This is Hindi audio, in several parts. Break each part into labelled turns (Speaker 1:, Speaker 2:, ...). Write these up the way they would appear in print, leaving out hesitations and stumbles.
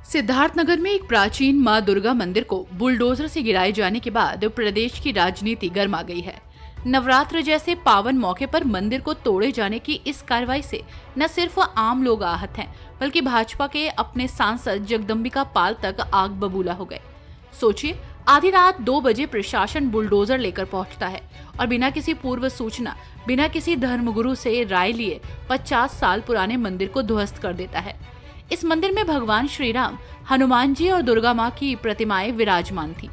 Speaker 1: सिद्धार्थनगर में एक प्राचीन मां दुर्गा मंदिर को बुलडोजर से गिराए जाने के बाद प्रदेश की राजनीति गर्मा गई है। नवरात्र जैसे पावन मौके पर मंदिर को तोड़े जाने की इस कार्रवाई से न सिर्फ आम लोग आहत हैं, बल्कि भाजपा के अपने सांसद जगदम्बिका पाल तक आग बबूला हो गए। सोचिए, आधी रात 2 बजे प्रशासन बुलडोजर लेकर पहुंचता है और बिना किसी पूर्व सूचना, बिना किसी धर्मगुरु से राय लिए 50 साल पुराने मंदिर को ध्वस्त कर देता है। इस मंदिर में भगवान श्री राम, हनुमान जी और दुर्गा मां की प्रतिमाएं विराजमान थी।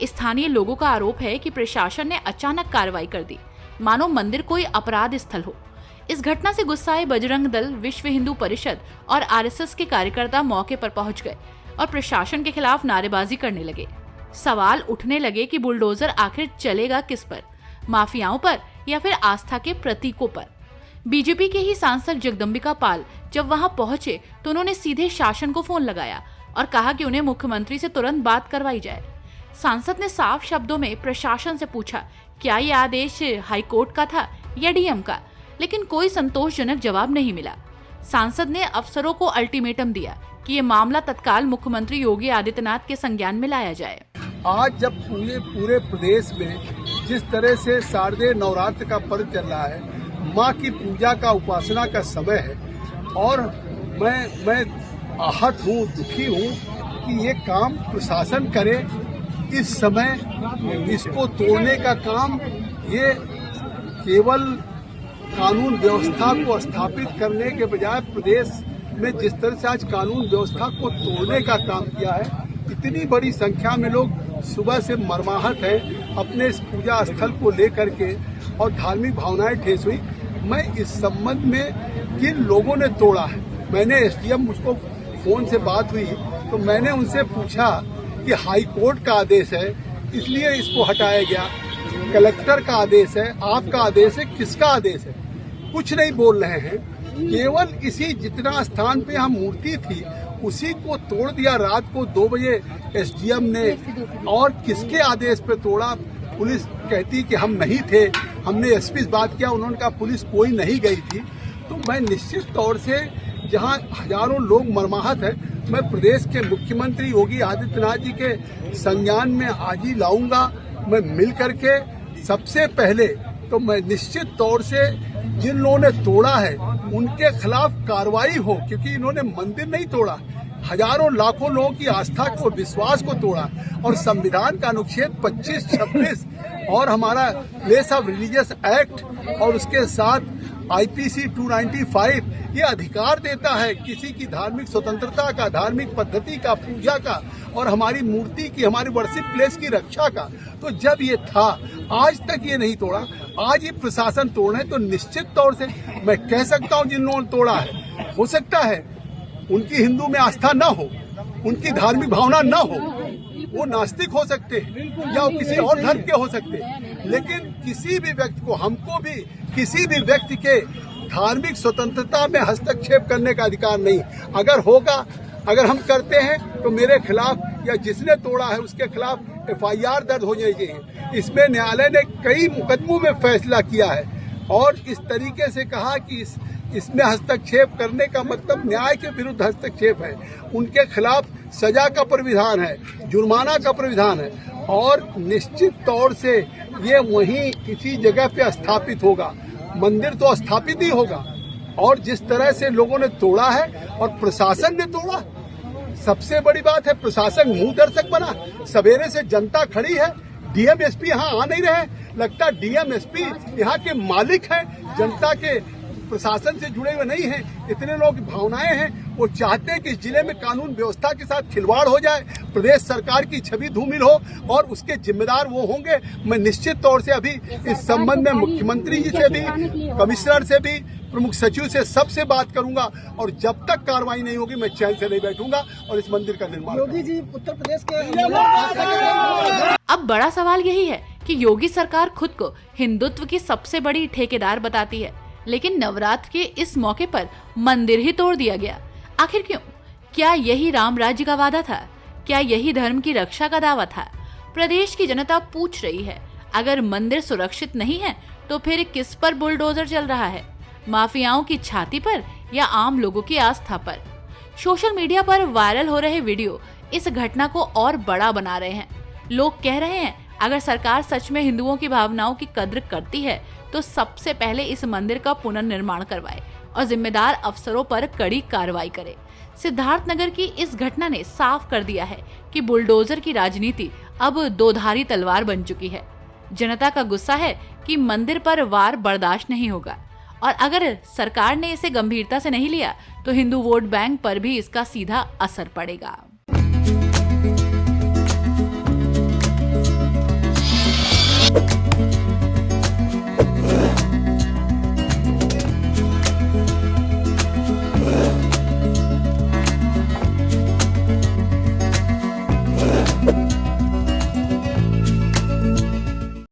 Speaker 1: स्थानीय लोगों का आरोप है कि प्रशासन ने अचानक कार्रवाई कर दी, मानो मंदिर कोई अपराध स्थल हो। इस घटना से गुस्साए बजरंग दल, विश्व हिंदू परिषद और आरएसएस के कार्यकर्ता मौके पर पहुंच गए और प्रशासन के खिलाफ नारेबाजी करने लगे। सवाल उठने लगे कि बुलडोजर आखिर चलेगा किस पर, माफियाओं पर या फिर आस्था के प्रतीकों पर। बीजेपी के ही सांसद जगदम्बिका पाल जब वहां पहुंचे तो उन्होंने सीधे शासन को फोन लगाया और कहा कि उन्हें मुख्यमंत्री से तुरंत बात करवाई जाए। सांसद ने साफ शब्दों में प्रशासन से पूछा, क्या ये आदेश हाईकोर्ट का था या डीएम का, लेकिन कोई संतोषजनक जवाब नहीं मिला। सांसद ने अफसरों को अल्टीमेटम दिया कि ये मामला तत्काल मुख्यमंत्री योगी आदित्यनाथ के संज्ञान में लाया जाए।
Speaker 2: आज जब पूरे प्रदेश में जिस तरह से शारदीय नवरात्र का पर्व चल रहा है, माँ की पूजा का, उपासना का समय है, और मैं आहत हूँ, दुखी हूँ कि ये काम प्रशासन करे। इस समय इसको तोड़ने का काम ये केवल कानून व्यवस्था को स्थापित करने के बजाय प्रदेश में जिस तरह से आज कानून व्यवस्था को तोड़ने का काम किया है, इतनी बड़ी संख्या में लोग सुबह से मर्माहत है अपने इस पूजा स्थल को लेकर के, और धार्मिक भावनाएं ठेस हुई। मैं इस संबंध में किन लोगों ने तोड़ा है, मैंने एसडीएम, मुझको फोन से बात हुई तो मैंने उनसे पूछा कि हाई कोर्ट का आदेश है इसलिए इसको हटाया गया, कलेक्टर का आदेश है, आपका आदेश है, किसका आदेश है? कुछ नहीं बोल रहे हैं। केवल इसी जितना स्थान पे हम मूर्ति थी उसी को तोड़ दिया रात को 2 बजे एसडीएम ने। और किसके आदेश पे तोड़ा? पुलिस कहती कि हम नहीं थे, हमने एसपी से बात किया, उन्होंने कहा पुलिस कोई नहीं गई थी। तो मैं निश्चित तौर से, जहां हजारों लोग मर्माहत है, मैं प्रदेश के मुख्यमंत्री योगी आदित्यनाथ जी के संज्ञान में आज ही लाऊंगा। मैं मिल करके सबसे पहले तो मैं निश्चित तौर से जिन लोगों ने तोड़ा है उनके खिलाफ कार्रवाई हो, क्योंकि इन्होंने मंदिर नहीं तोड़ा, हजारों लाखों लोगों की आस्था को, विश्वास को तोड़ा। और संविधान का अनुच्छेद 25, 26 और हमारा प्लेस ऑफ रिलीजियस एक्ट और उसके साथ आईपीसी 295 ये अधिकार देता है किसी की धार्मिक स्वतंत्रता का, धार्मिक पद्धति का, पूजा का और हमारी मूर्ति की, हमारी वर्शिप प्लेस की रक्षा का। तो जब ये था, आज तक ये नहीं तोड़ा, आज ये प्रशासन तोड़ है, तो निश्चित तौर से मैं कह सकता हूँ जिन लोगों ने तोड़ा है, हो सकता है उनकी हिंदू में आस्था न हो, उनकी धार्मिक भावना न हो, वो नास्तिक हो सकते हैं या वो किसी और धर्म के हो सकते हैं, लेकिन किसी भी व्यक्ति को, हमको भी किसी भी व्यक्ति के धार्मिक स्वतंत्रता में हस्तक्षेप करने का अधिकार नहीं। अगर होगा, अगर हम करते हैं तो मेरे खिलाफ या जिसने तोड़ा है उसके खिलाफ एफआईआर दर्ज हो जाएगी। इसमें न्यायालय ने कई मुकदमों में फैसला किया है और इस तरीके से कहा कि इसमें हस्तक्षेप करने का मतलब न्याय के विरुद्ध हस्तक्षेप है। उनके खिलाफ सजा का प्राविधान है, जुर्माना का प्राविधान है, और निश्चित तौर से ये वहीं किसी जगह पे स्थापित होगा। मंदिर तो स्थापित ही होगा। और जिस तरह से लोगों ने तोड़ा है और प्रशासन ने तोड़ा, सबसे बड़ी बात है प्रशासन मुंह दर्शक बना। सवेरे से जनता खड़ी है, डीएम एसपी यहाँ आ नहीं रहे, लगता डीएम एसपी यहाँ के मालिक हैं, जनता के प्रशासन से जुड़े हुए नहीं हैं। इतने लोग भावनाएं हैं, वो चाहते हैं कि इस जिले में कानून व्यवस्था के साथ खिलवाड़ हो जाए, प्रदेश सरकार की छवि धूमिल हो, और उसके जिम्मेदार वो होंगे। मैं निश्चित तौर से अभी इस संबंध में मुख्यमंत्री जी से भी, कमिश्नर से भी, प्रमुख सचिव से, सबसे बात करूंगा, और जब तक कार्रवाई नहीं होगी मैं चैन से नहीं बैठूंगा और इस मंदिर का निर्माण।
Speaker 3: योगी जी उत्तर प्रदेश के
Speaker 1: अब बड़ा सवाल यही है कि योगी सरकार खुद को हिंदुत्व की सबसे बड़ी ठेकेदार बताती है, लेकिन नवरात्र के इस मौके पर मंदिर ही तोड़ दिया गया। आखिर क्यों? क्या यही राम राज्य का वादा था? क्या यही धर्म की रक्षा का दावा था? प्रदेश की जनता पूछ रही है। अगर मंदिर सुरक्षित नहीं है तो फिर किस पर बुलडोजर चल रहा है? माफियाओं की छाती पर या आम लोगों की आस्था पर? सोशल मीडिया पर वायरल हो रहे वीडियो इस घटना को और बड़ा बना रहे हैं। लोग कह रहे हैं अगर सरकार सच में हिंदुओं की भावनाओं की कद्र करती है तो सबसे पहले इस मंदिर का पुनर्निर्माण करवाए और जिम्मेदार अफसरों पर कड़ी कार्रवाई करे। सिद्धार्थनगर की इस घटना ने साफ कर दिया है कि बुलडोजर की राजनीति अब दोधारी तलवार बन चुकी है। जनता का गुस्सा है कि मंदिर पर वार बर्दाश्त नहीं होगा और अगर सरकार ने इसे गंभीरता से नहीं लिया तो हिंदू वोट बैंक पर भी इसका सीधा असर पड़ेगा।